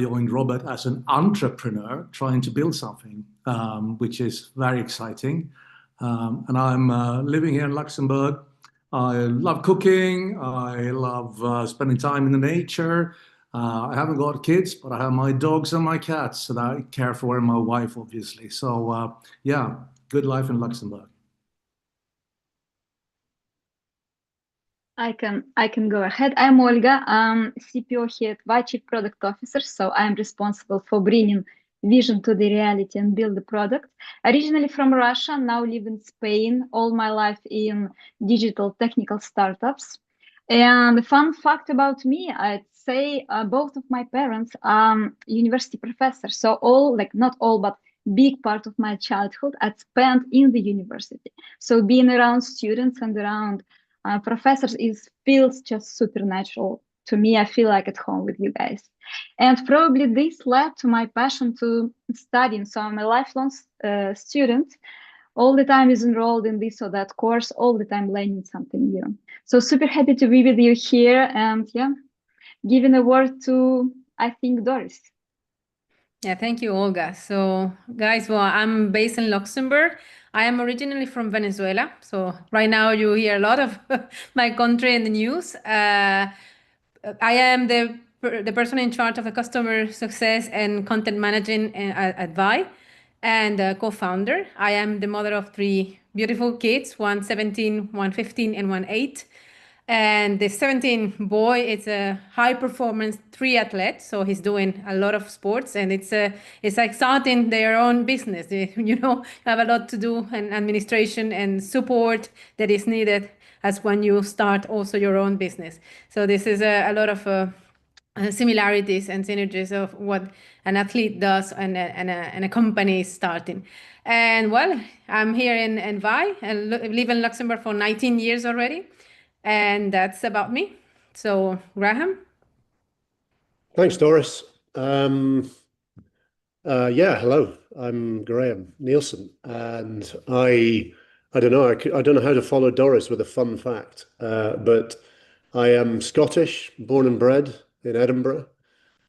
joined Robert as an entrepreneur trying to build something, which is very exciting. And I'm living here in Luxembourg. I love cooking. I love spending time in the nature. I haven't got kids, but I have my dogs and my cats that I care for, and my wife, obviously. So, yeah, good life in Luxembourg. I can go ahead. I'm Olga. I'm CPO here at VI, Chief Product Officer. So I'm responsible for bringing vision to the reality and build the product. Originally from Russia, now live in Spain. All my life in digital technical startups. And the fun fact about me, I'd say both of my parents are university professors. So all, like not all, but big part of my childhood I spent in the university. So being around students and around professors is feels just supernatural to me. I feel like at home with you guys, and probably this led to my passion to studying. So I'm a lifelong student. All the time is enrolled in this or that course. All the time learning something new. So super happy to be with you here, and yeah, giving a word to I think Doris. Yeah, thank you, Olga. So, guys, well, I'm based in Luxembourg. I am originally from Venezuela. So, right now you hear a lot of my country in the news. I am the person in charge of the customer success and content managing at Vi, and co-founder. I am the mother of three beautiful kids, one 17, one 15, and one 8. And the 17 boy is a high performance triathlete, so he's doing a lot of sports, and it's like starting their own business. You know, have a lot to do and administration and support that is needed as when you start also your own business. So this is a lot of similarities and synergies of what an athlete does and a company is starting. And well, I'm here in Vi and live in Luxembourg for 19 years already. And that's about me. So, Graham? Thanks, Doris. Yeah, hello. I'm Graham Nielsen, and I don't know. I don't know how to follow Doris with a fun fact, but I am Scottish, born and bred in Edinburgh.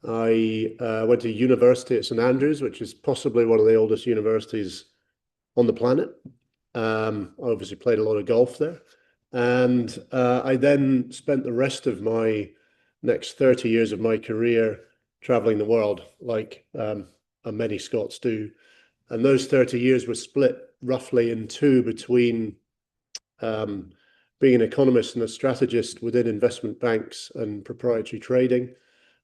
I went to university at St Andrews, which is possibly one of the oldest universities on the planet. I obviously played a lot of golf there. And I then spent the rest of my next 30 years of my career traveling the world, like many Scots do. And those 30 years were split roughly in two between being an economist and a strategist within investment banks and proprietary trading.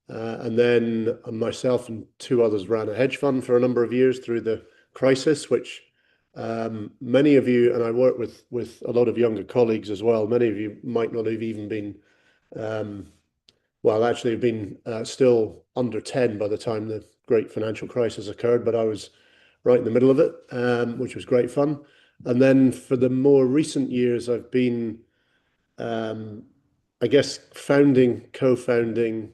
And then myself and two others ran a hedge fund for a number of years through the crisis, which many of you, and I work with a lot of younger colleagues as well, many of you might not have even been, well, actually have been still under 10 by the time the great financial crisis occurred, but I was right in the middle of it, which was great fun. And then for the more recent years, I've been, I guess, founding, co-founding,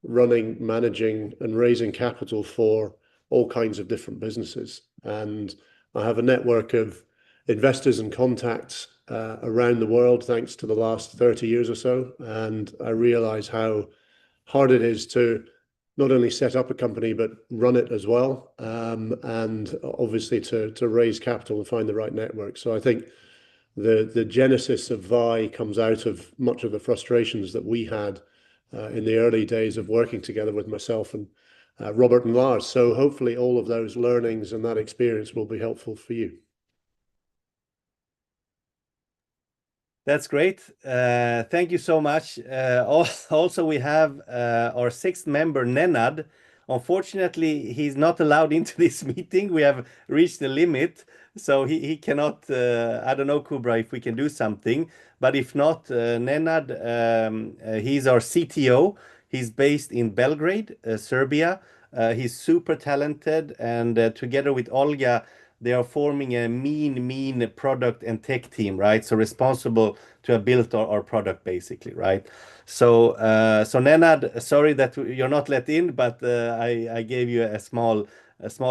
running, managing, and raising capital for all kinds of different businesses. And I have a network of investors and contacts around the world, thanks to the last 30 years or so. And I realize how hard it is to not only set up a company, but run it as well. And obviously to raise capital and find the right network. So I think the genesis of Vi comes out of much of the frustrations that we had in the early days of working together with myself and Robert and Lars. So hopefully all of those learnings and that experience will be helpful for you. That's great. Thank you so much. Also, we have our sixth member, Nenad. Unfortunately, he's not allowed into this meeting. We have reached the limit, so he cannot. I don't know, Kubra, if we can do something. But if not, Nenad, he's our CTO. He's based in Belgrade, Serbia. He's super talented, and together with Olga, they are forming a mean product and tech team, right? So responsible to have built our product, basically, right? So, Nenad, sorry that you're not let in, but I gave you a small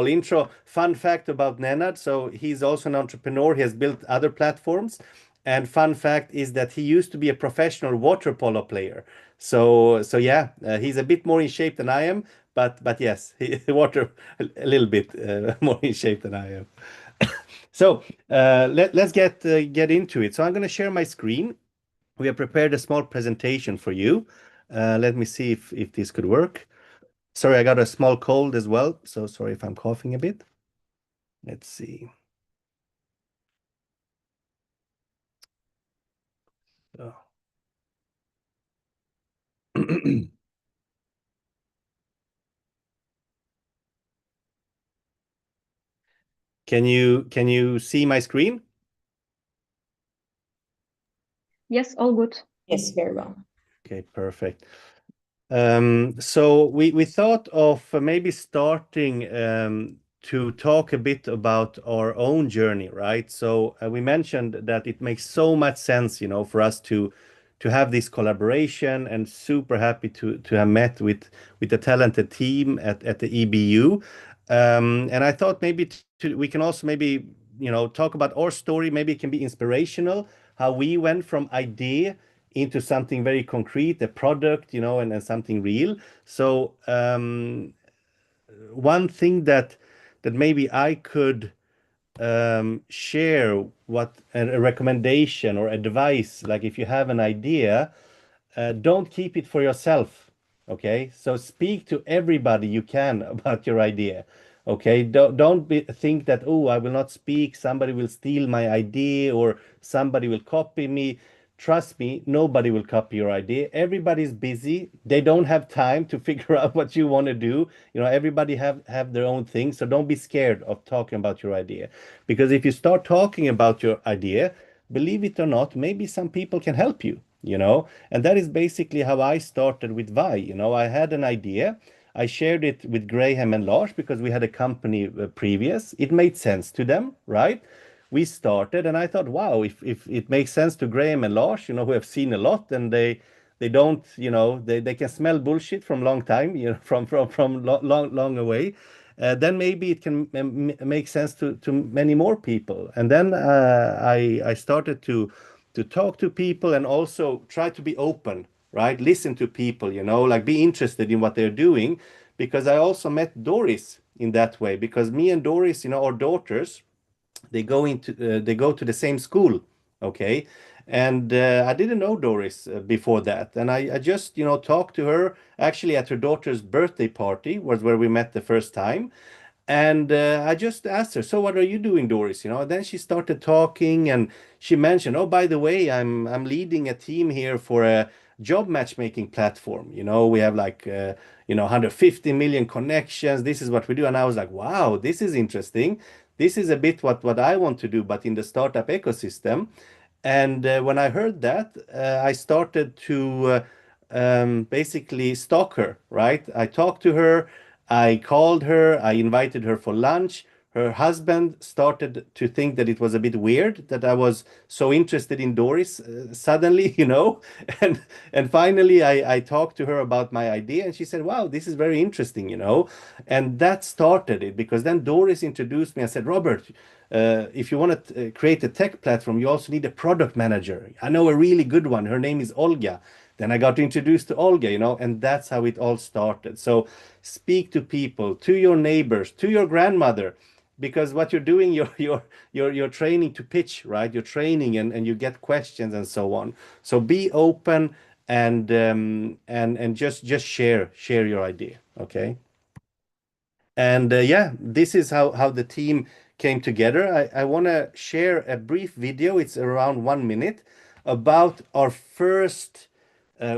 intro. Fun fact about Nenad: so he's also an entrepreneur. He has built other platforms. And fun fact is that he used to be a professional water polo player. So yeah, he's a bit more in shape than I am, but yes, water a little bit more in shape than I am. So let's get into it. So I'm going to share my screen. We have prepared a small presentation for you. Let me see if this could work. Sorry, I got a small cold as well, so sorry if I'm coughing a bit. Let's see. Oh. Can you see my screen? Yes, all good. Yes, very well. Okay, perfect. So we thought of maybe starting to talk a bit about our own journey, right? So we mentioned that it makes so much sense, you know, for us to have this collaboration, and super happy to have met with a talented team at the EBU. And I thought maybe we can also maybe, you know, talk about our story. Maybe it can be inspirational, how we went from idea into something very concrete, a product, you know, and something real. So one thing that maybe I could share, what a recommendation or advice, like if you have an idea, don't keep it for yourself. Okay, so speak to everybody you can about your idea. Okay, don't think that, oh, I will not speak, somebody will steal my idea or somebody will copy me. Trust me, nobody will copy your idea. Everybody's busy. They don't have time to figure out what you want to do. You know, everybody have their own thing. So don't be scared of talking about your idea. Because if you start talking about your idea, believe it or not, maybe some people can help you, you know. And that is basically how I started with Vi. You know, I had an idea. I shared it with Graham and Lars because we had a company previous. It made sense to them, right? We started, and I thought, wow, if it makes sense to Graham and Lars, you know, who have seen a lot, and they don't, you know, they can smell bullshit from long time, you know, from long away. Then maybe it can make sense to many more people. And then I started to talk to people and also try to be open, right? Listen to people, you know, like be interested in what they're doing. Because I also met Doris in that way. Because me and Doris, you know, our daughters, they go to the same school, okay. And I didn't know Doris before that, and I just, you know, talked to her actually at her daughter's birthday party, was where we met the first time. And I just asked her, so what are you doing, Doris? You know, and then she started talking, and she mentioned, oh, by the way, I'm leading a team here for a job matchmaking platform. You know, we have like you know, 150 million connections. This is what we do. And I was like, wow, this is interesting. This is a bit what I want to do, but in the startup ecosystem. And when I heard that, I started to basically stalk her, right? I talked to her, I called her, I invited her for lunch. Her husband started to think that it was a bit weird that I was so interested in Doris suddenly, you know. And finally, I talked to her about my idea, and she said, "Wow, this is very interesting," you know. And that started it, because then Doris introduced me and said, "Robert, if you want to create a tech platform, you also need a product manager. I know a really good one. Her name is Olga." Then I got introduced to Olga, you know, and that's how it all started. So speak to people, to your neighbors, to your grandmother, because what you're doing, you're training to pitch, right? You're training, and you get questions and so on. So be open, and just share your idea, okay? And yeah, this is how the team came together. I want to share a brief video. It's around 1 minute, about our first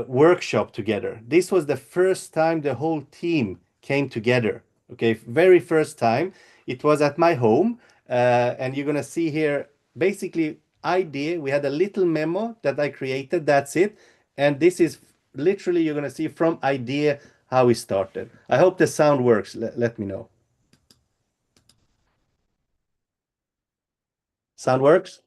workshop together. This was the first time the whole team came together. Okay, very first time. It was at my home, and you're gonna see here basically idea. We had a little memo that I created. That's it, and this is literally, you're gonna see from idea how we started. I hope the sound works. Let me know. Sound works?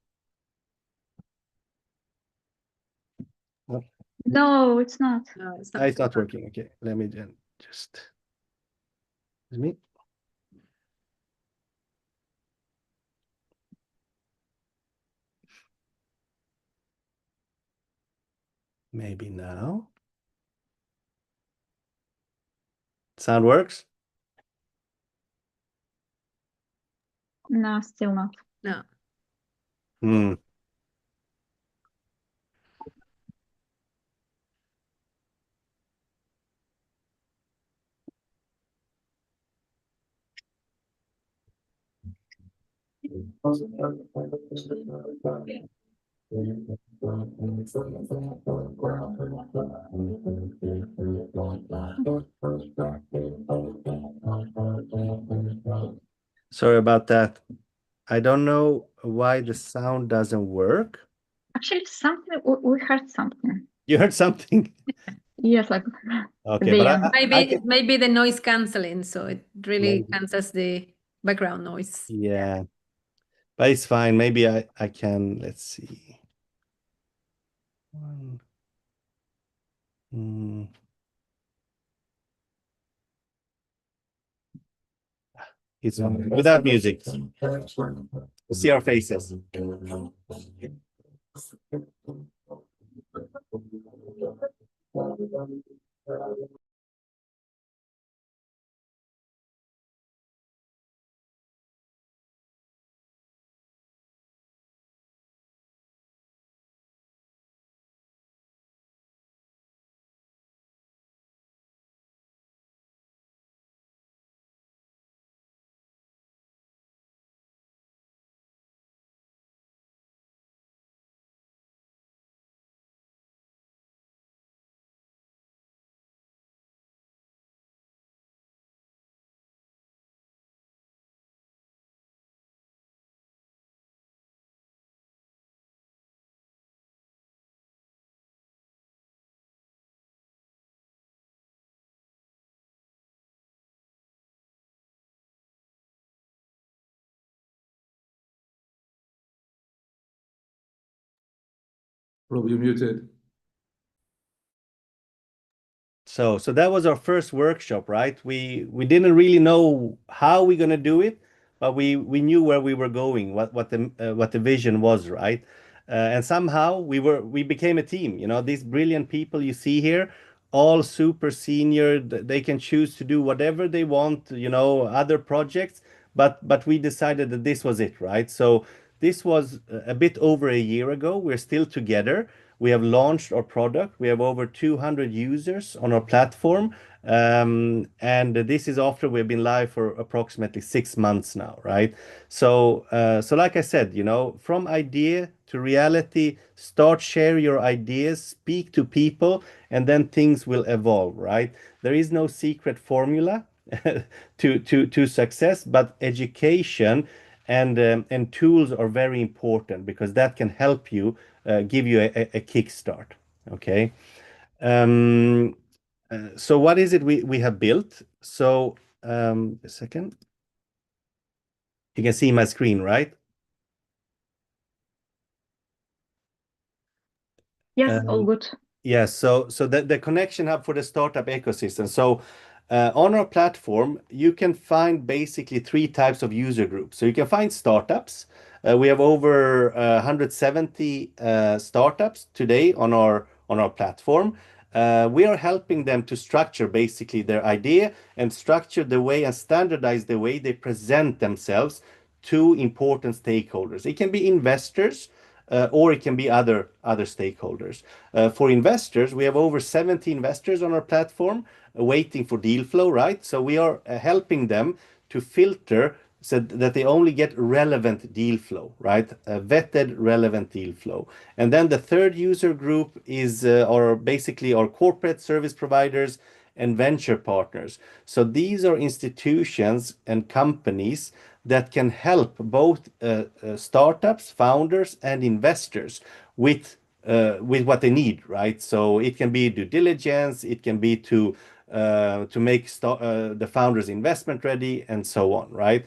No, No, it's not. No, it's it's not working. Okay, let me then just. Is me? Maybe now. Sound works? No, still not. No. Hmm. Sorry about that. I don't know why the sound doesn't work. Actually, something we heard something. You heard something? Yes, like Okay, the but Maybe the noise canceling, so it really Maybe. cancels the background noise. Yeah, but it's fine. Maybe I can, let's see. Hmm. It's without music. See our faces. Rob, you're muted. So that was our first workshop, right? We didn't really know how we're gonna do it, but we knew where we were going, what the vision was, right? And somehow we became a team. You know, these brilliant people you see here, all super senior. They can choose to do whatever they want. You know, other projects, but we decided that this was it, right? So this was a bit over a year ago. We're still together. We have launched our product. We have over 200 users on our platform. And this is after we've been live for approximately 6 months now, right? So like I said, you know, from idea to reality, start share your ideas, speak to people, and then things will evolve, right? There is no secret formula to success, but education and tools are very important because that can help you give you a kickstart. Okay. Um, so what is it we have built? So a second. You can see my screen, right? yes, all good. Yes, so the connection hub for the startup ecosystem. So on our platform, you can find basically three types of user groups. So you can find startups. We have over 170 startups today on our platform. We are helping them to structure basically their idea and structure the way and standardize the way they present themselves to important stakeholders. It can be investors, or it can be other stakeholders. For investors, we have over 70 investors on our platform waiting for deal flow, right? So we are helping them to filter so that they only get relevant deal flow, right? Vetted relevant deal flow. And then the third user group is basically our corporate service providers and venture partners. So these are institutions and companies that can help both startups, founders, and investors with what they need, right? So it can be due diligence, it can be to make the founders investment ready, and so on, right?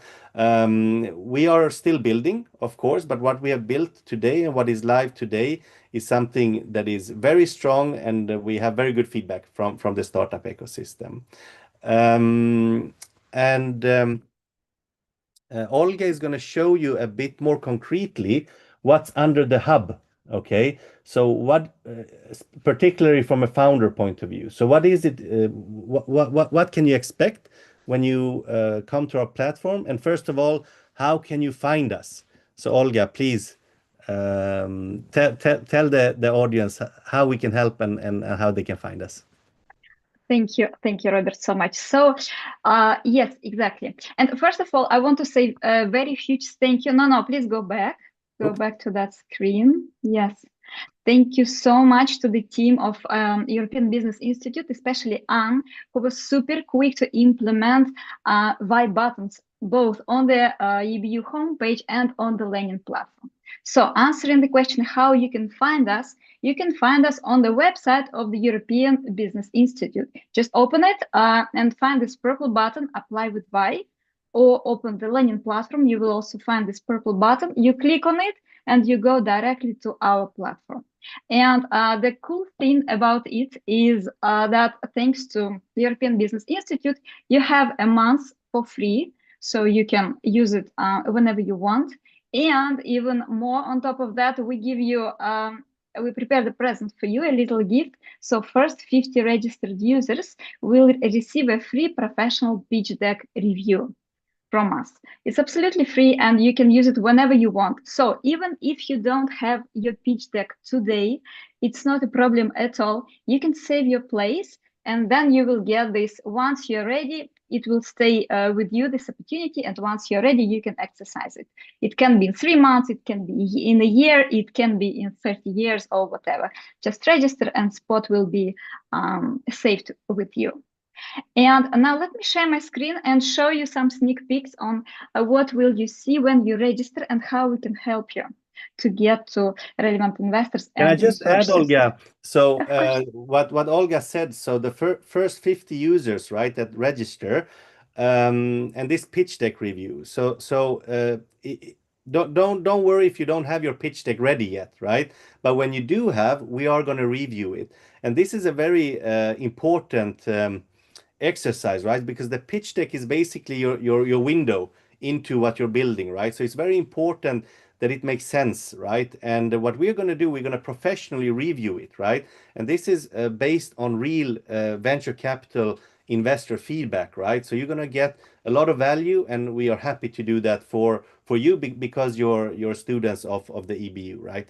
We are still building, of course, but what we have built today and what is live today is something that is very strong, and we have very good feedback from the startup ecosystem. Olga is going to show you a bit more concretely what's under the hub Okay, so what, particularly from a founder point of view, so what is it, what can you expect when you come to our platform? And first of all, how can you find us? So Olga, please tell the audience how we can help and how they can find us. Thank you, Robert, so much. So, yes, exactly. And first of all, I want to say a very huge thank you. No, please go back. Go back to that screen. Yes. Thank you so much to the team of European Business Institute, especially Anne, who was super quick to implement why buttons, both on the EBU homepage and on the Learning platform. So answering the question how you can find us on the website of the European Business Institute. Just open it and find this purple button, apply with why, or open the Learning platform. You will also find this purple button. You click on it and you go directly to our platform. And the cool thing about it is that thanks to the European Business Institute, you have a month for free. So you can use it whenever you want. And even more on top of that, we give you, we prepared a present for you, a little gift. So first 50 registered users will receive a free professional pitch deck review from us. It's absolutely free and you can use it whenever you want. So even if you don't have your pitch deck today, it's not a problem at all. You can save your place and then you will get this. Once you're ready, it will stay with you, this opportunity. And once you're ready, you can exercise it. It can be in 3 months, it can be in a year, it can be in 30 years or whatever. Just register and spot will be saved with you. And now let me share my screen and show you some sneak peeks on what will you see when you register and how we can help you to get to relevant investors. Can I just add, resources. Olga? So what Olga said, so the first 50 users, right, that register, and this pitch deck review. So don't worry if you don't have your pitch deck ready yet, right? But when you do have, we are going to review it. And this is a very important exercise, right? Because the pitch deck is basically your window into what you're building, right? So it's very important that it makes sense, right? And what we're going to do, we're going to professionally review it, right? And this is based on real venture capital investor feedback, right? So you're going to get a lot of value, and we are happy to do that for you because you're students of the EBU, right?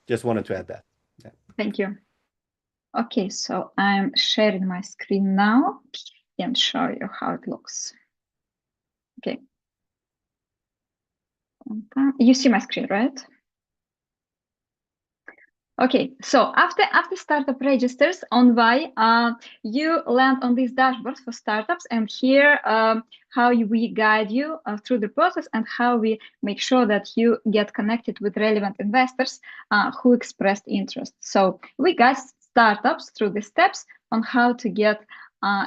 Just wanted to add that. Yeah. Thank you. Okay, so I'm sharing my screen now and show you how it looks. Okay. You see my screen, right? Okay, so after startup registers on why, you land on this dashboard for startups, and here how we guide you through the process and how we make sure that you get connected with relevant investors who expressed interest. So we guide startups through the steps on how to get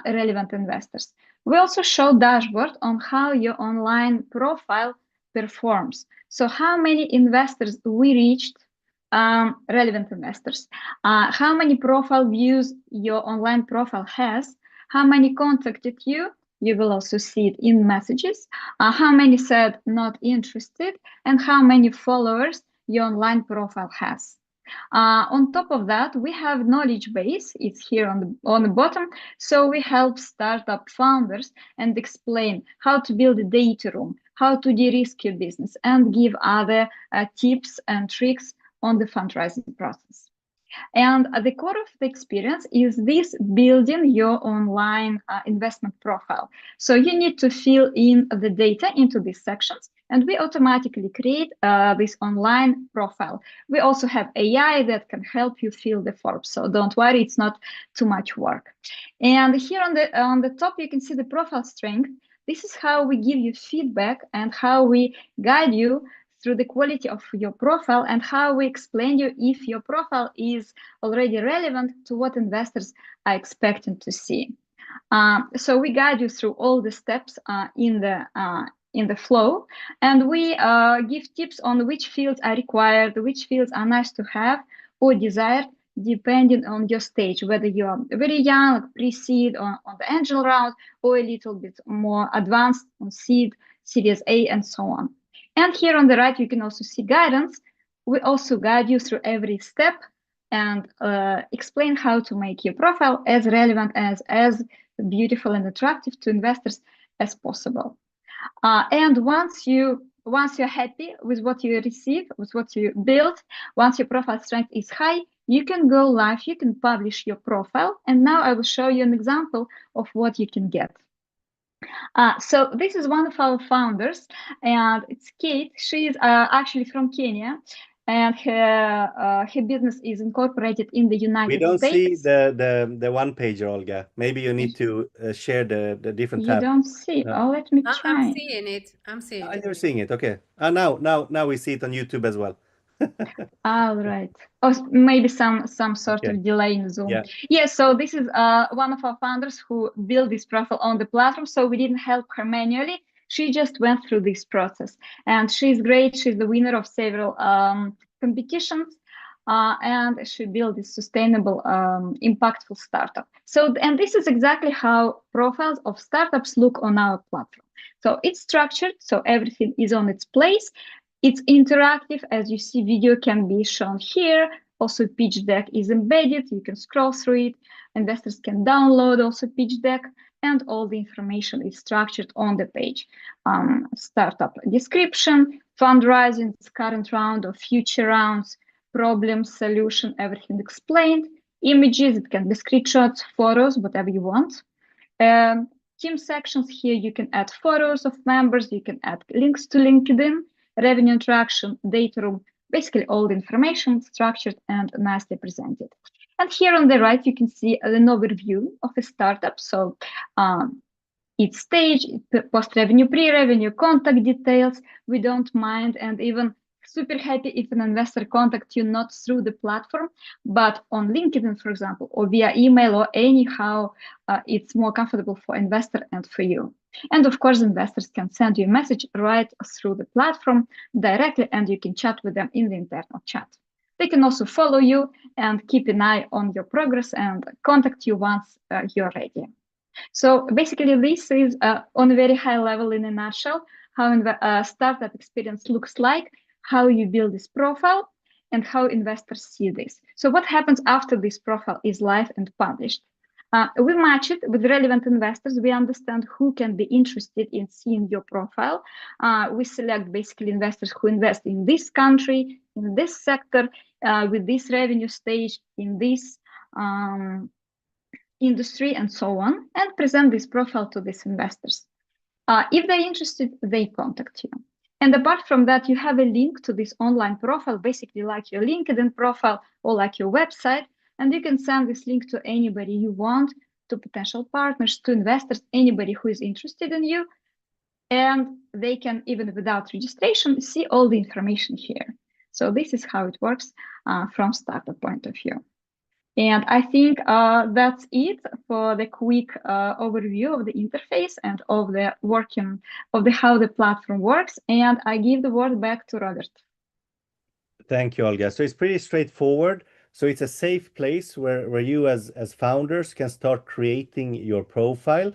relevant investors. We also show dashboard on how your online profile performs. So how many investors we reached, relevant investors, how many profile views your online profile has, how many contacted you will also see it in messages, how many said not interested, and how many followers your online profile has. On top of that, we have knowledge base. It's here on the bottom. So we help startup founders and explain how to build a data room, how to de-risk your business, and give other tips and tricks on the fundraising process. And at the core of the experience is this building your online investment profile. So you need to fill in the data into these sections, and we automatically create this online profile. We also have AI that can help you fill the forms, so don't worry, it's not too much work. And here on the top, you can see the profile strength. This is how we give you feedback and how we guide you through the quality of your profile and how we explain you if your profile is already relevant to what investors are expecting to see. So we guide you through all the steps in the flow, and we give tips on which fields are required, which fields are nice to have or desired, depending on your stage, whether you are very young, like pre-seed on the angel round, or a little bit more advanced on seed, Series A, and so on. And here on the right, you can also see guidance we also guide you through every step and explain how to make your profile as relevant, as beautiful and attractive to investors as possible. And once you're happy with what you receive, with what you build, once your profile strength is high, you can go live, you can publish your profile. And now I will show you an example of what you can get. So this is one of our founders, and it's Kate. She is actually from Kenya, and her business is incorporated in the United We don't see States. the one pager, Olga. Maybe you need to share the different tabs. You don't see. No. Oh, let me try. I'm seeing it. I'm seeing it. You're seeing it. Okay. Now we see it on YouTube as well. All right. Or maybe some sort Okay. of delay in Zoom. Yeah. So this is one of our founders who built this profile on the platform. So we didn't help her manually. She just went through this process, and she's great. She's the winner of several competitions, and she built this sustainable, impactful startup. So, and this is exactly how profiles of startups look on our platform. So it's structured, so everything is on its place. It's interactive. As you see, video can be shown here. Also, pitch deck is embedded. You can scroll through it. Investors can download also pitch deck, and all the information is structured on the page. Startup description, fundraising, current round or future rounds, problem, solution, everything explained. Images, it can be screenshots, photos, whatever you want. Team sections, here you can add photos of members, you can add links to LinkedIn, revenue interaction, data room, basically all the information structured and nicely presented. And here on the right, you can see an overview of a startup. So its stage, post-revenue, pre-revenue, contact details, we don't mind, and even super happy if an investor contacts you not through the platform, but on LinkedIn, for example, or via email, or anyhow, it's more comfortable for investor and for you. And of course, investors can send you a message right through the platform directly, and you can chat with them in the internal chat. They can also follow you and keep an eye on your progress and contact you once you're ready. So basically, this is on a very high level, in a nutshell, how a startup experience looks like, how you build this profile, and how investors see this. So what happens after this profile is live and published? We match it with relevant investors. We understand who can be interested in seeing your profile. We select basically investors who invest in this country, in this sector, with this revenue stage, in this industry, and so on, and present this profile to these investors. If they're interested, they contact you. And apart from that, you have a link to this online profile, basically like your LinkedIn profile or like your website, and you can send this link to anybody you want, to potential partners, to investors, anybody who is interested in you, and they can, even without registration, see all the information here. So this is how it works from startup point of view. And I think that's it for the quick overview of the interface and of the working of how the platform works. And I give the word back to Robert. Thank you, Olga. So it's pretty straightforward. So it's a safe place where you as founders can start creating your profile.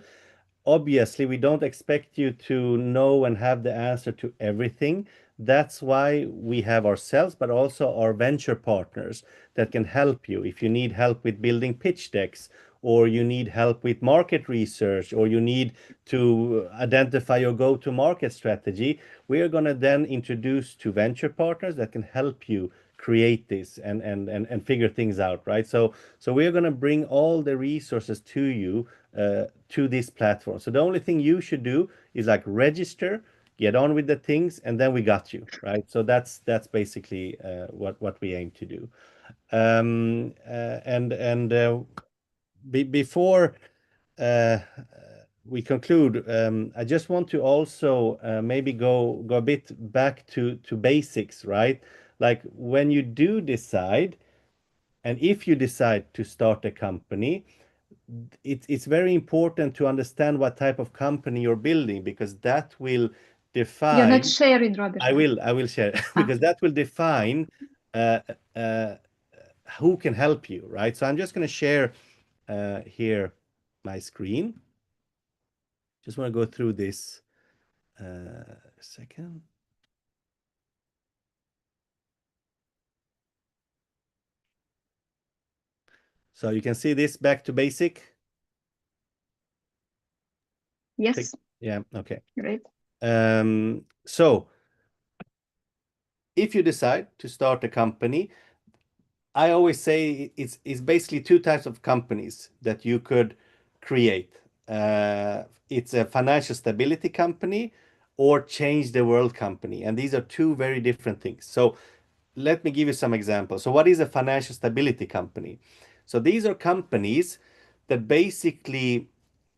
Obviously, we don't expect you to know and have the answer to everything. That's why we have ourselves, but also our venture partners that can help you. If you need help with building pitch decks, or you need help with market research, or you need to identify your go-to-market strategy, we are going to then introduce to venture partners that can help you create this and figure things out, right? So we're going to bring all the resources to you to this platform. So the only thing you should do is like register, get on with the things, and then we got you, right? So that's basically what we aim to do. Before we conclude, I just want to also maybe go a bit back to basics, right? Like when you do decide, and if you decide to start a company, it's very important to understand what type of company you're building, because that will define. You're not sharing, Robert. I will share because that will define who can help you, right? So I'm just going to share here my screen. Just want to go through this a second. So you can see this back to basic. Yes, Yeah, okay. great. So if you decide to start a company, I always say it's basically two types of companies that you could create. It's a financial stability company or change the world company. And these are two very different things. So let me give you some examples. So what is a financial stability company? So these are companies that basically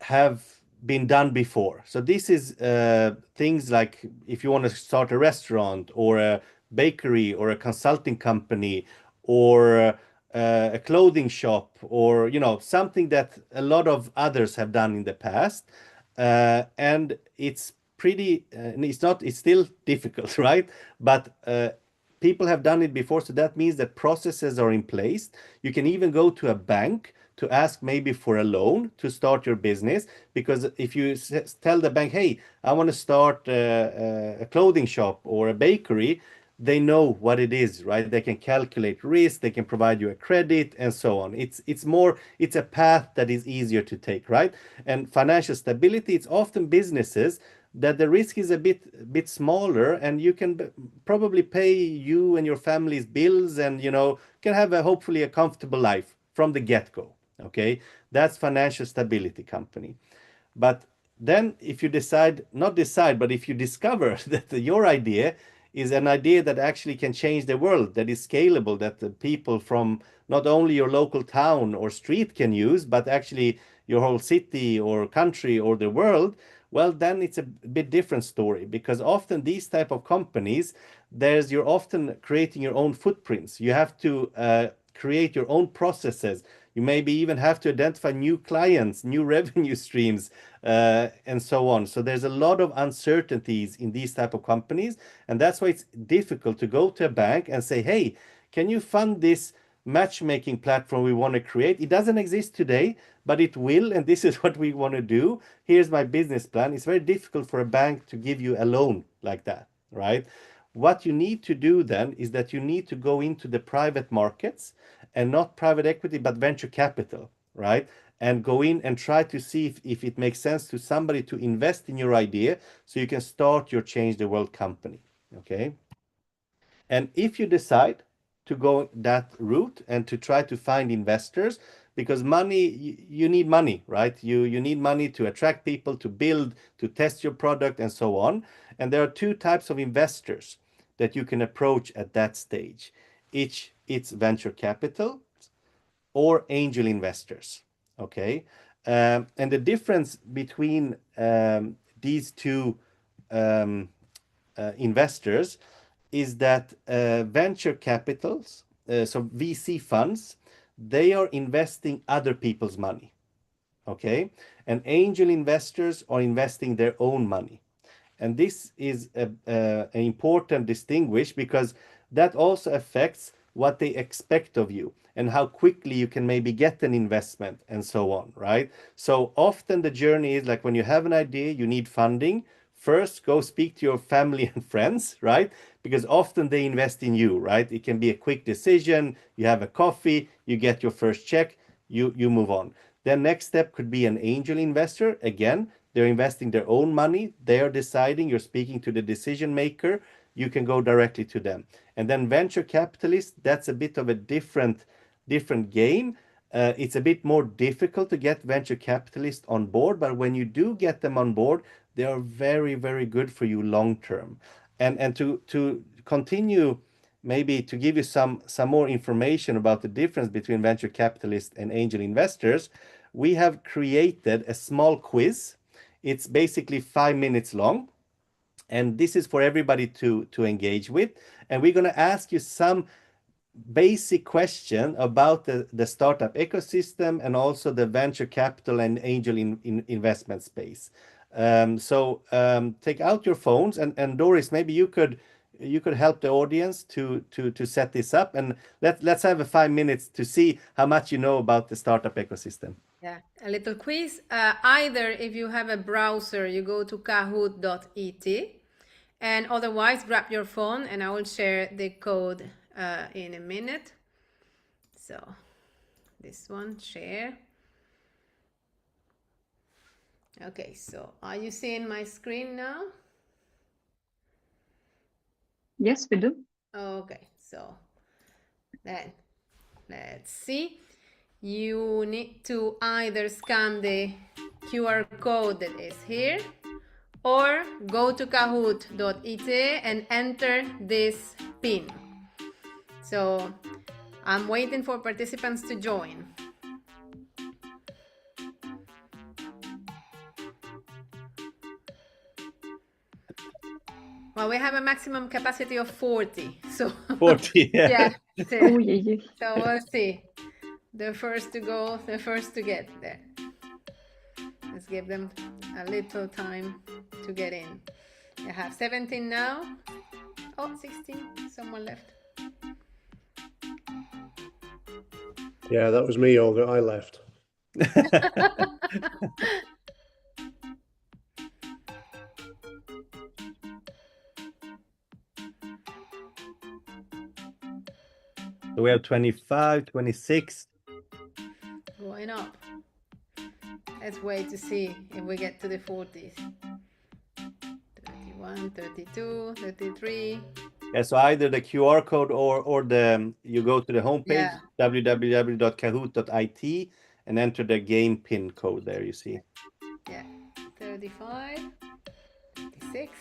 have been done before. So this is things like if you want to start a restaurant or a bakery or a consulting company or a clothing shop or something that a lot of others have done in the past, and it's pretty it's still difficult, right? But people have done it before, so that means that processes are in place. You can even go to a bank to ask maybe for a loan to start your business, because if you tell the bank, hey, I want to start a clothing shop or a bakery, they know what it is, right? They can calculate risk, they can provide you a credit and so on. It's a path that is easier to take, right? And financial stability, it's often businesses that the risk is a bit smaller, and you can probably pay you and your family's bills, and can have hopefully a comfortable life from the get-go. Okay, that's financial stability company. But then if you but if you discover that your idea is an idea that actually can change the world, that is scalable, that the people from not only your local town or street can use, but actually your whole city or country or the world, well, then it's a bit different story, because often these type of companies, you're often creating your own footprints. You have to create your own processes. You maybe even have to identify new clients, new revenue streams, and so on. So there's a lot of uncertainties in these type of companies, and that's why it's difficult to go to a bank and say, hey, can you fund this matchmaking platform we want to create? It doesn't exist today, but it will, and this is what we want to do. Here's my business plan. It's very difficult for a bank to give you a loan like that, right? What you need to do then is that you need to go into the private markets, and not private equity, but venture capital, right? And go in and try to see if it makes sense to somebody to invest in your idea so you can start your Change the World company, okay? And if you decide to go that route and to try to find investors, because money, you need money, right? You need money to attract people, to build, to test your product, and so on. And there are two types of investors that you can approach at that stage. It's venture capital or angel investors, okay? And the difference between these two investors is that venture capitals, so VC funds, they are investing other people's money, okay? And angel investors are investing their own money. And this is an important distinguish, because that also affects what they expect of you and how quickly you can maybe get an investment and so on, right? So often the journey is like when you have an idea, you need funding. First, go speak to your family and friends, right? Because often they invest in you, right? It can be a quick decision. You have a coffee, you get your first check, you move on. Then next step could be an angel investor. Again, they're investing their own money. They are deciding. You're speaking to the decision maker. You can go directly to them. And then venture capitalists, that's a bit of a different game. It's a bit more difficult to get venture capitalists on board, but when you do get them on board, they are very, very good for you long term. And to continue, maybe to give you some more information about the difference between venture capitalists and angel investors, we have created a small quiz. It's basically 5 minutes long, and this is for everybody to engage with. And we're going to ask you some basic question about the startup ecosystem and also the venture capital and angel investment space. So take out your phones, and Doris, maybe you could help the audience to set this up, and let's have 5 minutes to see how much you know about the startup ecosystem. Yeah, a little quiz. Either if you have a browser, you go to kahoot.it, and otherwise grab your phone and I will share the code in a minute. So this one, share. Okay, so are you seeing my screen now? Yes, we do. Okay, so then let's see. You need to either scan the QR code that is here or go to kahoot.it and enter this pin. So I'm waiting for participants to join. Well, we have a maximum capacity of 40, so 40, yeah. Oh, yeah. So we'll see. The first to go, the first to get there. Let's give them a little time to get in. You have 17 now. Oh, 16. Someone left. Yeah, that was me, Olga. I left. So we have 25, 26. Going up. Let's wait to see if we get to the 40s. 31, 32, 33. Yeah, so either the QR code or the you go to the homepage, Yeah. www.kahoot.it, and enter the game pin code there, you see. Yeah. 35, 36.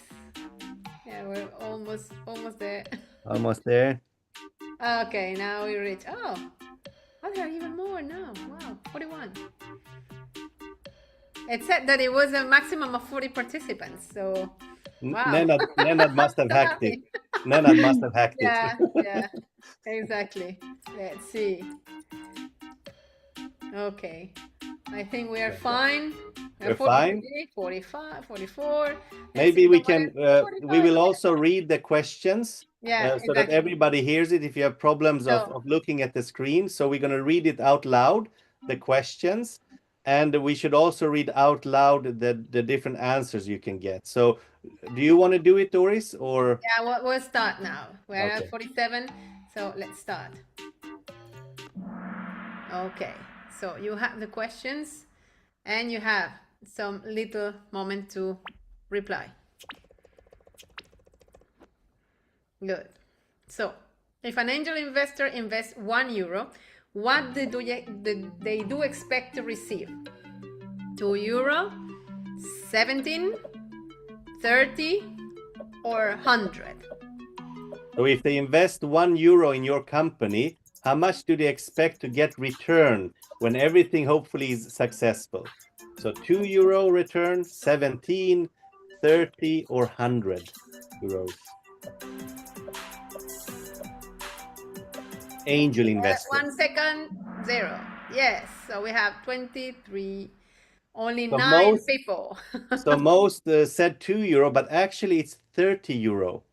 Yeah, we're almost there. Almost there. Okay, now we reach. Oh, there are even more now. Wow, 41. It said that it was a maximum of 40 participants. So, wow. Nenad must have hacked it. Nenad must have hacked it. Yeah, exactly. Let's see. Okay, I think we are fine. We're fine. 45, 44. Maybe we someone can, else. we will also read the questions Yeah, so that exactly. everybody hears it if you have problems of looking at the screen. So we're going to read it out loud, the questions, and we should also read out loud the different answers you can get. So do you want to do it, Doris, or? Yeah, we'll start now. We're Okay. at 47, so let's start. Okay, so you have the questions and you have some little moment to reply. Good. So, if an angel investor invests €1, what they do expect to receive? €2, 17, 30, or 100? So if they invest €1 in your company, how much do they expect to get return when everything hopefully is successful? So €2 return, 17, 30, or 100 euros. Angel investor. 1 second, 0. Yes, so we have 23, only So 9 people. So most said €2, but actually it's 30 euro.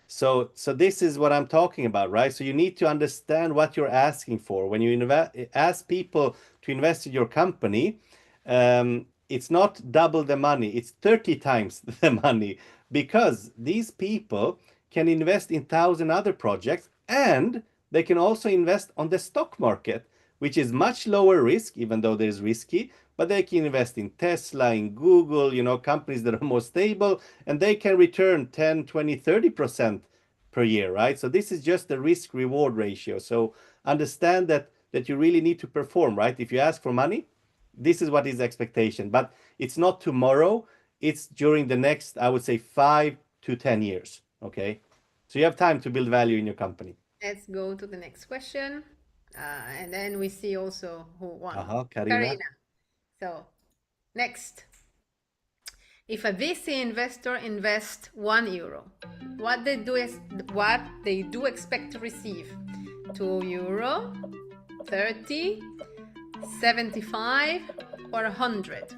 So this is what I'm talking about, right? So you need to understand what you're asking for. When you ask people to invest in your company, it's not double the money, it's 30 times the money, because these people can invest in 1,000 other projects, and they can also invest on the stock market, which is much lower risk, even though there's risky, but they can invest in Tesla, in Google, companies that are more stable, and they can return 10, 20, 30% per year, right? So this is just the risk reward ratio. So understand that you really need to perform, right? If you ask for money, this is what is expectation, but it's not tomorrow. It's during the next, I would say, 5 to 10 years. Okay. So you have time to build value in your company. Let's go to the next question. And then we see also who won. Karina. So next, if a VC investor invests €1, what they do expect to receive? €2, 30, 75, or 100?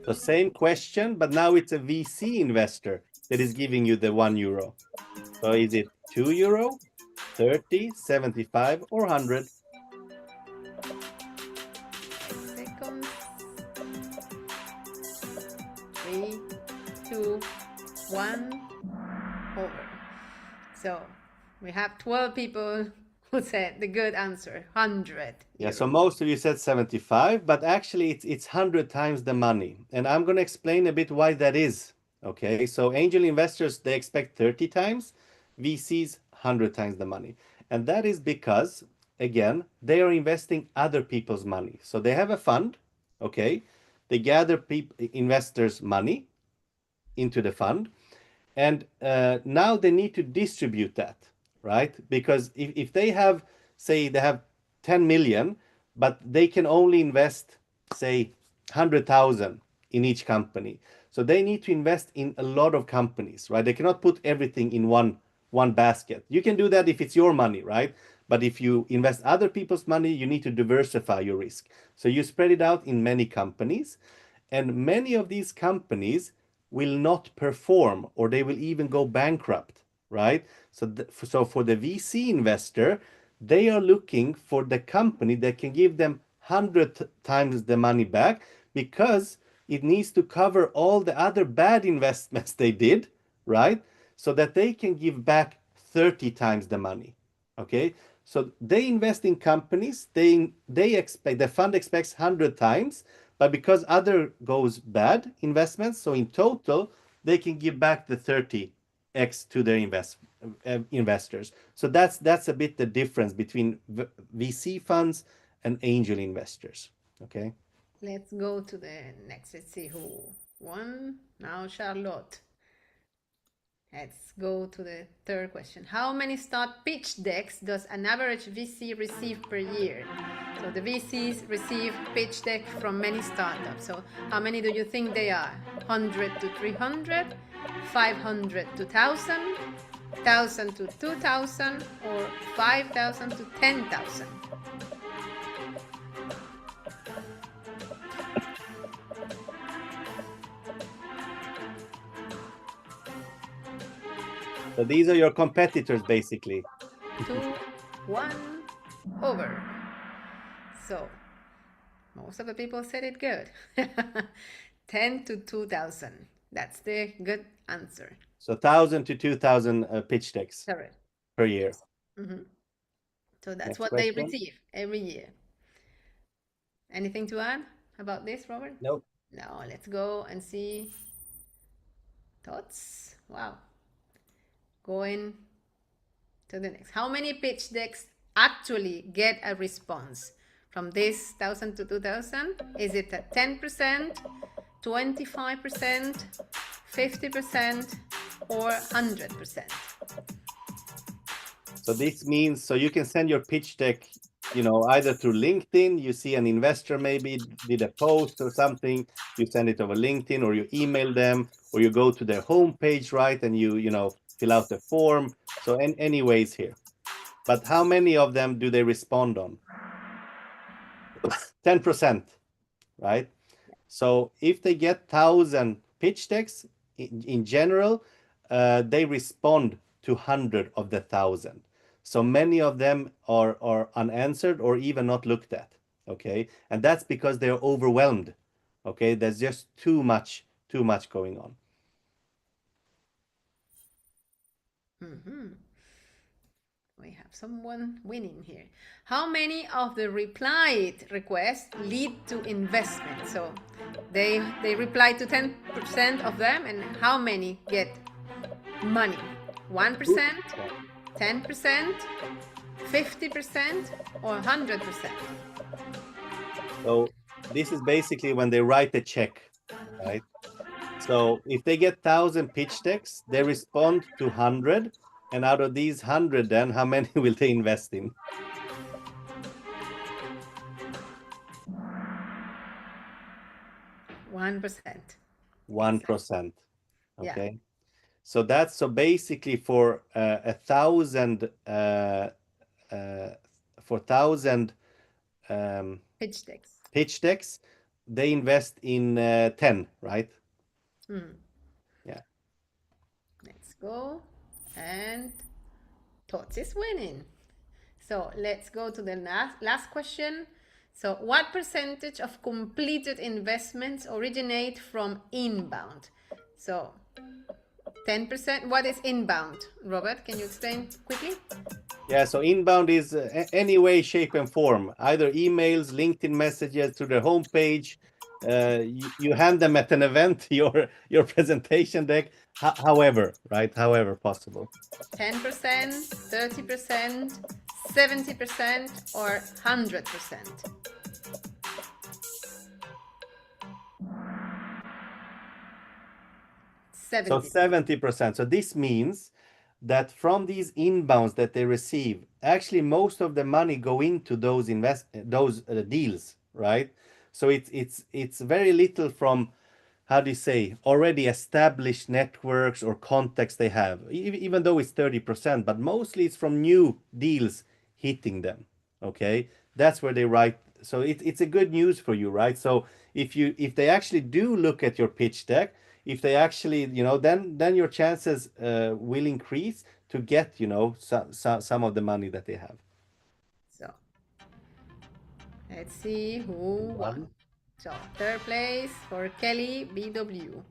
The same question, but now it's a VC investor that is giving you the €1. So is it €2, 30, 75, or 100? Seconds. 3, 2, 1, over. So we have 12 people who said the good answer, 100 Yeah, euros. so most of you said 75, but actually it's 100 times the money. And I'm going to explain a bit why that is. Okay, so angel investors, they expect 30 times, VCs 100 times the money. And that is because, again, they are investing other people's money. So they have a fund, okay? They gather investors' money into the fund, and now they need to distribute that, right? Because if they have, say, they have 10 million, but they can only invest, say, 100,000 in each company. So they need to invest in a lot of companies, right? They cannot put everything in one basket. You can do that if it's your money, right? But if you invest other people's money, you need to diversify your risk. So you spread it out in many companies, and many of these companies will not perform, or they will even go bankrupt, right? So for the VC investor, they are looking for the company that can give them 100 times the money back, because it needs to cover all the other bad investments they did, right? So that they can give back 30 times the money. Okay, so they invest in companies, they expect, the fund expects 100 times, but because other goes bad investments, so in total they can give back the 30x to their investors. So that's a bit the difference between VC funds and angel investors. Okay, Let's go to the next. Let's see who won. Now Charlotte. Let's go to the third question. How many start pitch decks does an average VC receive per year? So the VCs receive pitch deck from many startups. So how many do you think they are? 100 to 300, 500 to 1,000, 1,000 to 2,000, or 5,000 to 10,000? so these are your competitors basically. 2, 1, over. So most of the people said it good. 10 to 2,000. That's the good answer. So 1,000 to 2,000 pitch decks Correct. per year. Mm-hmm. So that's Next what they question. receive every year. Anything to add about this, Robert? Nope. No, let's go and see thoughts. Wow. Going to the next. How many pitch decks actually get a response from this 1,000 to 2,000? Is it at 10%, 25%, 50%, or 100%? So this means, so you can send your pitch deck, either through LinkedIn, you see an investor maybe did a post or something, you send it over LinkedIn, or you email them, or you go to their homepage, right? And you fill out the form. So any ways here. But how many of them do they respond on? 10%, right? So if they get 1,000 pitch decks in general, they respond to 100 of the 1,000. So many of them are unanswered or even not looked at. Okay, and that's because they're overwhelmed. Okay, there's just too much going on. We have someone winning here. How many of the replied requests lead to investment? So they reply to 10% of them, and how many get money? 1%, 10%, 50%, or 100%? So this is basically when they write a check, right? So if they get 1,000 pitch decks, they respond to 100. And out of these 100, then how many will they invest in? 1%. 1%. Yeah. Okay. So that's, so basically for 1,000 Pitch decks. pitch decks, they invest in 10, right? Yeah. Let's go. And Tots is winning. So let's go to the last question. So what percentage of completed investments originate from inbound? So 10%. What is inbound? Robert, can you explain quickly? Yeah, so inbound is any way, shape, and form, either emails, LinkedIn messages, to their homepage. You hand them at an event your presentation deck, however, right? However possible. 10%, 30%, 70%, or 100%? So 70%. So this means that from these inbounds that they receive, actually most of the money go into those deals, right? So it's very little from, how do you say, already established networks or contacts they have, even though it's 30%, but mostly it's from new deals hitting them. Okay, that's where they write. So it's a good news for you, right? So if they actually do look at your pitch deck, if they actually, then your chances will increase to get, some of the money that they have. So let's see who won. So third place for Kelly BW,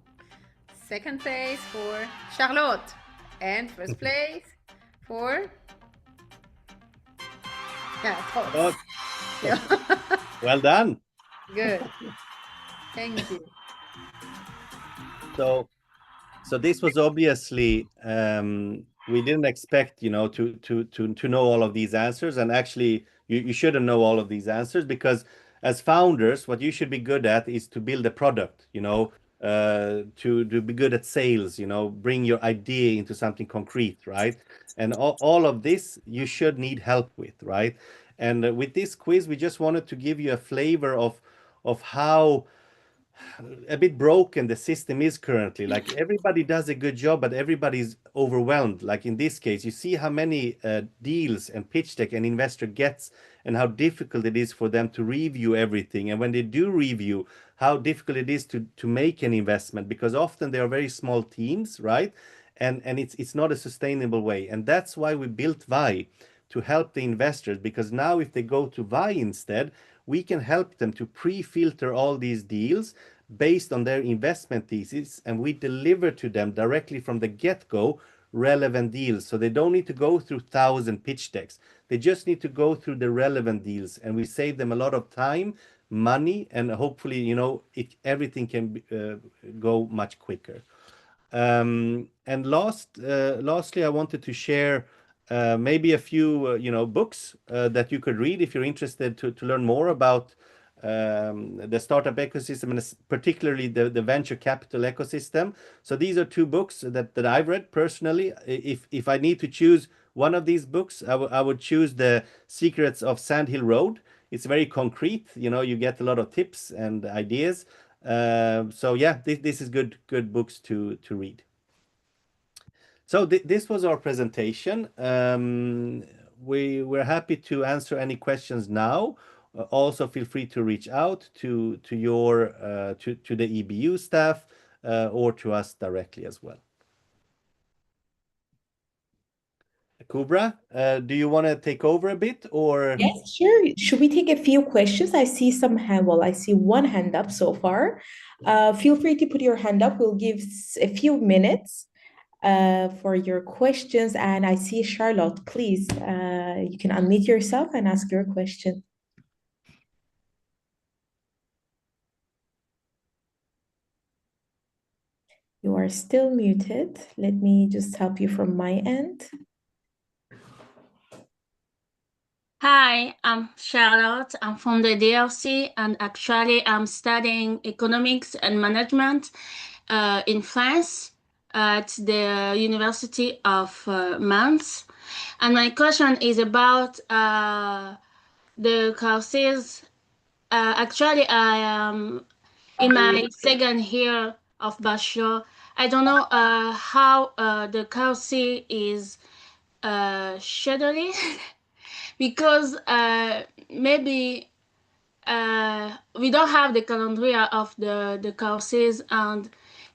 second place for Charlotte, and first place for Tots. Yeah. Well done. Good. Thank you. So this was obviously, we didn't expect, to know all of these answers, and actually you shouldn't know all of these answers, because as founders, what you should be good at is to build a product, to be good at sales, bring your idea into something concrete, right? And all of this you should need help with, right? And with this quiz, we just wanted to give you a flavor of how a bit broken the system is currently. Like, everybody does a good job, but everybody's overwhelmed. Like in this case, you see how many deals and pitch deck an investor gets, and how difficult it is for them to review everything. And when they do review, how difficult it is to make an investment, because often they are very small teams, right? And it's not a sustainable way. And that's why we built Vi, to help the investors, because now if they go to Vi instead, we can help them to pre-filter all these deals based on their investment thesis, and we deliver to them directly from the get-go relevant deals. So they don't need to go through 1,000 pitch decks. They just need to go through the relevant deals, and we save them a lot of time, money, and hopefully, everything can go much quicker. And lastly, I wanted to share maybe a few books that you could read if you're interested to learn more about the startup ecosystem, and particularly the venture capital ecosystem. So these are two books that I've read personally. If I need to choose one of these books, I would choose The Secrets of Sand Hill Road. It's very concrete. You get a lot of tips and ideas. So yeah, this is good books to read. So this was our presentation. We're happy to answer any questions now. Also, feel free to reach out to the EBU staff or to us directly as well. Kubra, do you want to take over a bit, or? Yes, sure. Should we take a few questions? I see I see one hand up so far. Feel free to put your hand up. We'll give a few minutes for your questions. And I see Charlotte, please, you can unmute yourself and ask your question. You are still muted. Let me just help you from my end. Hi, I'm Charlotte. I'm from the DRC, and actually I'm studying economics and management in France at the University of Mans. And my question is about the courses. Actually, I am in my second year of bachelor. I don't know how the course is scheduled because maybe we don't have the calendar of the courses, and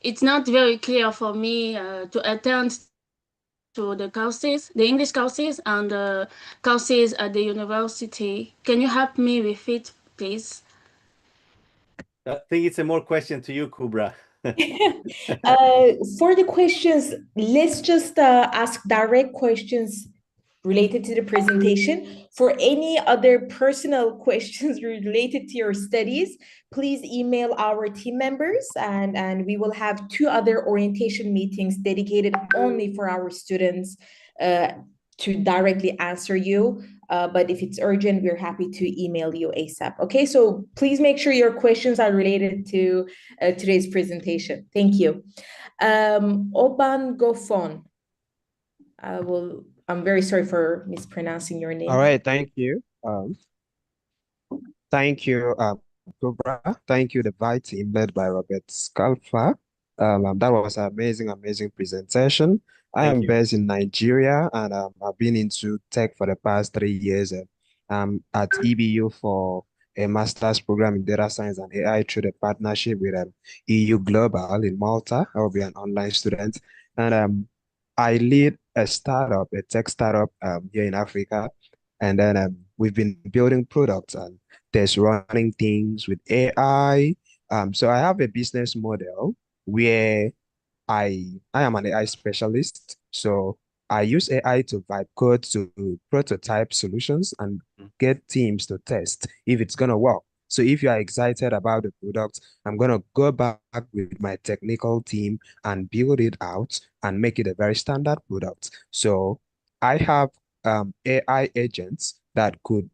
it's not very clear for me to attend to the courses, the English courses and the courses at the university. Can you help me with it, please? I think it's a more question to you, Kubra. For the questions, let's just ask direct questions related to the presentation. For any other personal questions related to your studies, please email our team members, and we will have 2 other orientation meetings dedicated only for our students to directly answer you. But if it's urgent, we're happy to email you ASAP. Okay, so please make sure your questions are related to today's presentation. Thank you. Oban Gofon. I'm very sorry for mispronouncing your name. All right, thank you. Thank you, Kubra. Thank you, the VI team led by Robert Scalfa. That was an amazing, amazing presentation. I Thank am you. based in Nigeria, and I've been into tech for the past 3 years. I'm at EBU for a master's program in data science and AI through the partnership with EU Global in Malta. I will be an online student, and I lead a startup, a tech startup here in Africa, and then we've been building products and there's running things with AI. So I have a business model where I am an AI specialist. So I use AI to vibe code to prototype solutions and get teams to test if it's gonna work. So if you are excited about the product, I'm gonna go back with my technical team and build it out and make it a very standard product. So I have AI agents that could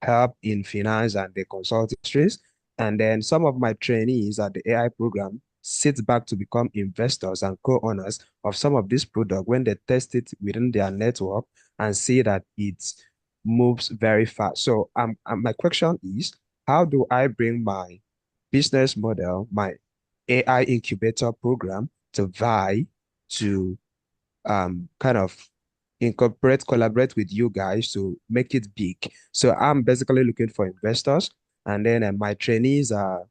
help in finance and the consult industries. And then some of my trainees at the AI program sit back to become investors and co-owners of some of this product when they test it within their network and see that it moves very fast. So my question is, how do I bring my business model, my AI incubator program to vie to kind of collaborate with you guys to make it big? So I'm basically looking for investors, and then my trainees are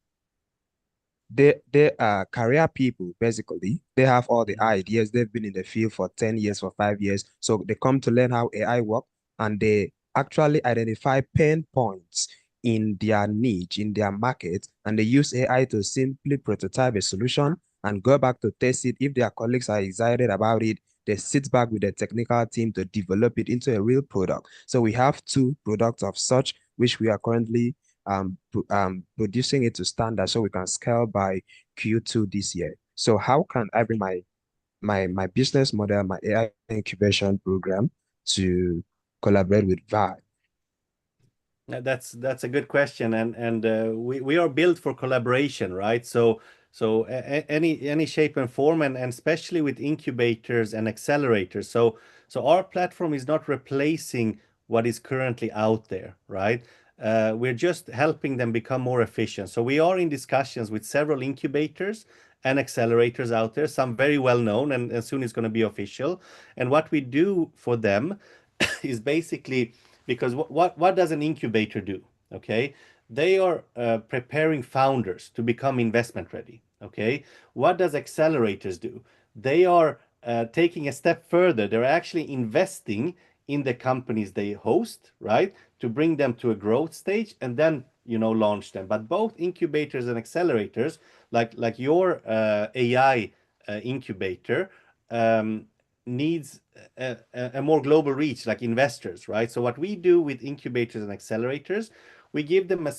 they are career people. Basically, they have all the ideas. They've been in the field for 10 years, for 5 years, so they come to learn how AI work, and they actually identify pain points in their niche, in their market, and they use AI to simply prototype a solution and go back to test it. If their colleagues are excited about it, they sit back with the technical team to develop it into a real product. So we have 2 products of such, which we are currently producing it to standard so we can scale by Q2 this year. So how can I bring my business model, my AI incubation program to collaborate with VI? That's a good question, and we are built for collaboration, right? So any shape and form, and especially with incubators and accelerators. So our platform is not replacing what is currently out there, right? We're just helping them become more efficient. So we are in discussions with several incubators and accelerators out there, some very well known, and soon it's going to be official. And what we do for them is basically, because what does an incubator do? Okay, they are preparing founders to become investment ready. Okay, what does accelerators do? They are taking a step further. They're actually investing in the companies they host, right, to bring them to a growth stage and then launch them. But both incubators and accelerators, like your AI incubator, needs a more global reach, like investors, right? So what we do with incubators and accelerators, we give them a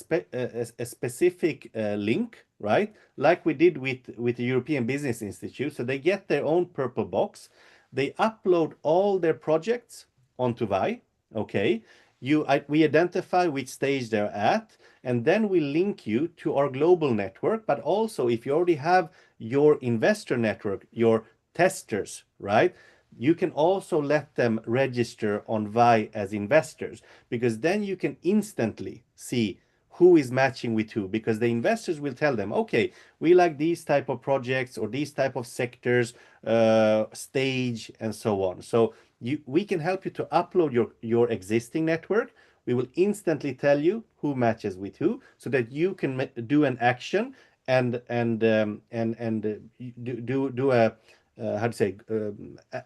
specific link, right? Like we did with the European Business Institute. So they get their own purple box. They upload all their projects onto VI. Okay, we identify which stage they're at, and then we link you to our global network. But also, if you already have your investor network, your testers, right, you can also let them register on VI as investors, because then you can instantly see who is matching with who, because the investors will tell them, okay, we like these type of projects or these type of sectors, stage, and so on. So we can help you to upload your existing network. We will instantly tell you who matches with who, so that you can do an action and do a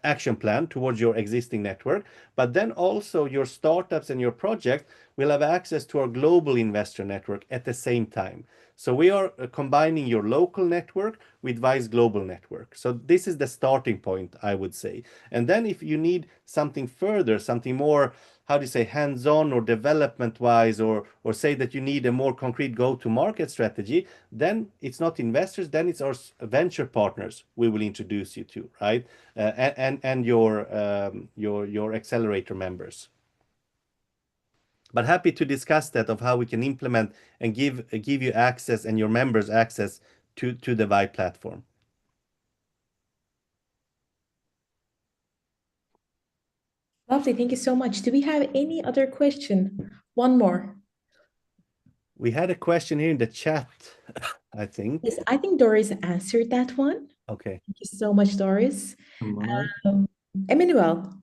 action plan towards your existing network. But then also your startups and your project will have access to our global investor network at the same time. So we are combining your local network with Wise global network. So this is the starting point, I would say. And then if you need something further, something more, how do you say, hands-on or development-wise, or say that you need a more concrete go-to-market strategy, then it's not investors, then it's our venture partners we will introduce you to, right? And your accelerator members. But happy to discuss that of how we can implement and give you access and your members access to the Vibe platform. Lovely. Thank you so much. Do we have any other question? One more. We had a question here in the chat, I think. Yes, I think Doris answered that one. Okay. Thank you so much, Doris. Right. Emmanuel,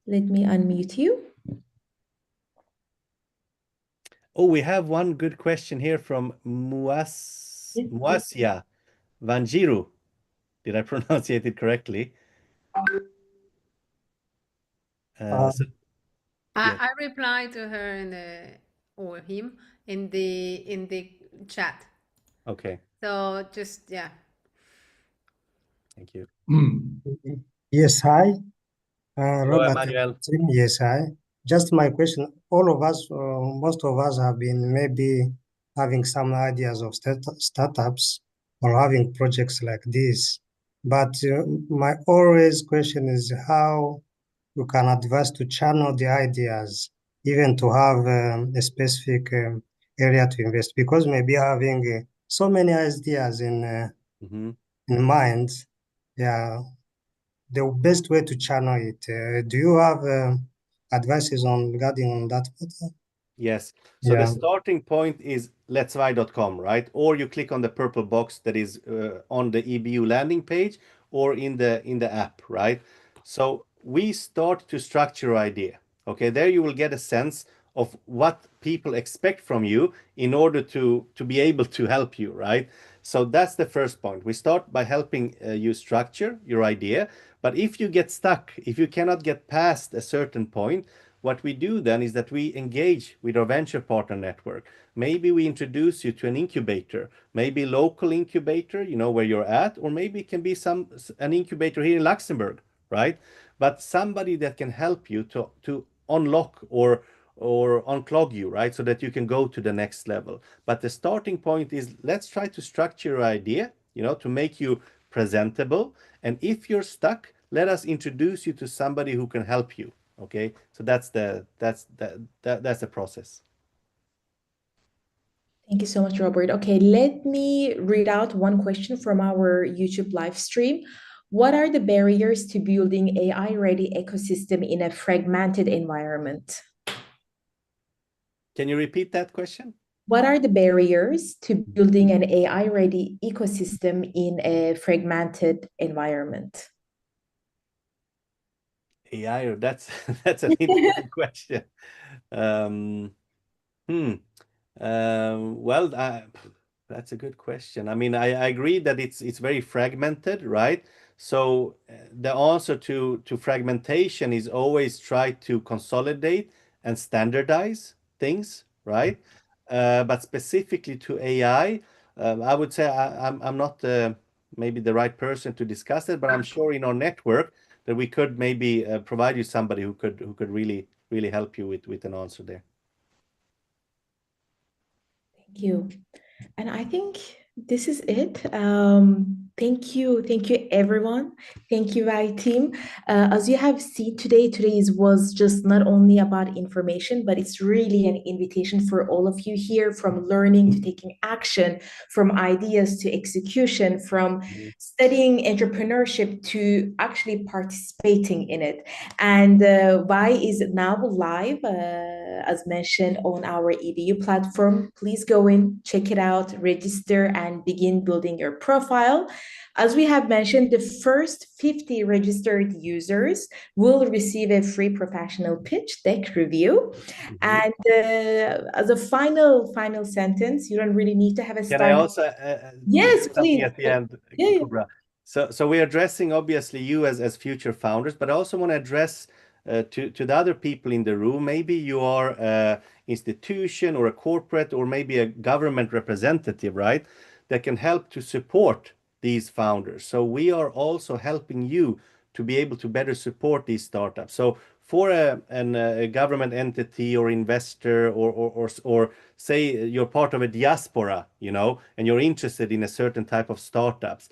let me unmute you. Oh, we have one good question here from Muasia Vanjiru. Did I pronounce it correctly? I Yeah. I replied to her in the or him in the chat. Okay. So just yeah. Thank you. Yes, hi. Hello, Robert. Emmanuel. Yes, hi. Just my question. All of us, most of us have been maybe having some ideas of startups or having projects like this. But my always question is how you can advise to channel the ideas, even to have a specific area to invest, because maybe having so many ideas in mind, yeah, the best way to channel it. Do you have advices on regarding on that matter? Yes. So the Yeah. starting point is letsbuy.com, right? Or you click on the purple box that is on the EBU landing page or in the app, right? So we start to structure your idea. Okay, there you will get a sense of what people expect from you in order to be able to help you, right? So that's the first point. We start by helping you structure your idea. But if you get stuck, if you cannot get past a certain point, what we do then is that we engage with our venture partner network. Maybe we introduce you to an incubator, maybe local incubator, you know, where you're at, or maybe it can be an incubator here in Luxembourg, right? But somebody that can help you to unlock or unclog you, right? So that you can go to the next level. But the starting point is let's try to structure your idea, you know, to make you presentable. And if you're stuck, let us introduce you to somebody who can help you. Okay, so that's the process. Thank you so much, Robert. Okay, let me read out one question from our YouTube live stream. What are the barriers to building AI-ready ecosystem in a fragmented environment? Can you repeat that question? What are the barriers to building an AI-ready ecosystem in a fragmented environment? AI, that's an interesting question. Well, that's a good question. I mean, I agree that it's very fragmented, right? So the answer to fragmentation is always try to consolidate and standardize things, right? But specifically to AI, I would say I'm not maybe the right person to discuss it, but I'm sure in our network that we could maybe provide you somebody who could really help you with an answer there. Thank you. And I think this is it. Thank you everyone. Thank you, my team. As you have seen today, today's was just not only about information, but it's really an invitation for all of you here, from learning to taking action, from ideas to execution, from studying entrepreneurship to actually participating in it. And why is it now live? As mentioned on our EBU platform, please go in, check it out, register, and begin building your profile. As we have mentioned, the first 50 registered users will receive a free professional pitch deck review. And as a final sentence, you don't really need to have a start. Can I also yes, please. at the end, Yeah. Kubra? So we're addressing obviously you as future founders, but I also want to address to the other people in the room, maybe you are an institution or a corporate or maybe a government representative, right, that can help to support these founders. So we are also helping you to be able to better support these startups. So for a government entity or investor or say you're part of a diaspora, you know, and you're interested in a certain type of startups,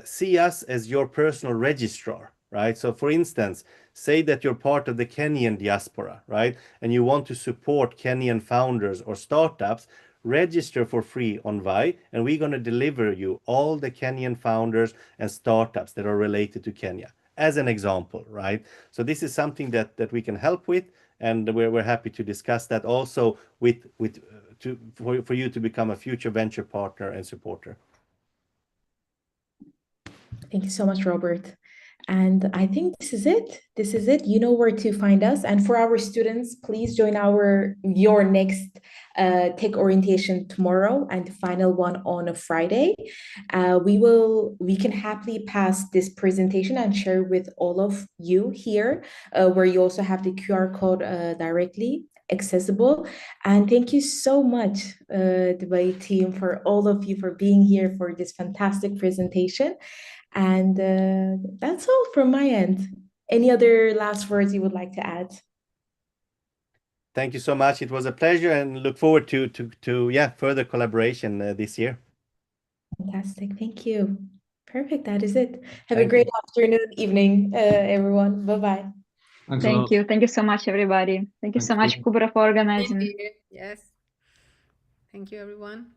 see us as your personal registrar, right? So for instance, say that you're part of the Kenyan diaspora, right? And you want to support Kenyan founders or startups, register for free on Vi, and we're going to deliver you all the Kenyan founders and startups that are related to Kenya, as an example, right? So this is something that we can help with, and we're happy to discuss that also for you to become a future venture partner and supporter. Thank you so much, Robert. And I think this is it. This is it. You know where to find us. And for our students, please join your next tech orientation tomorrow and the final one on a Friday. We can happily pass this presentation and share with all of you here, where you also have the QR code directly accessible. And thank you so much, Dubai team, for all of you for being here for this fantastic presentation. And that's all from my end. Any other last words you would like to add? Thank you so much. It was a pleasure, and look forward to further collaboration this year. Fantastic. Thank you. Perfect. That is it. Have a Thank great you. afternoon, evening, everyone. Bye-bye. Thanks a Thank lot. you. Thank you so much, everybody. Thank you so Thank much, you. Kubra, for organizing. Yes. Thank you, everyone.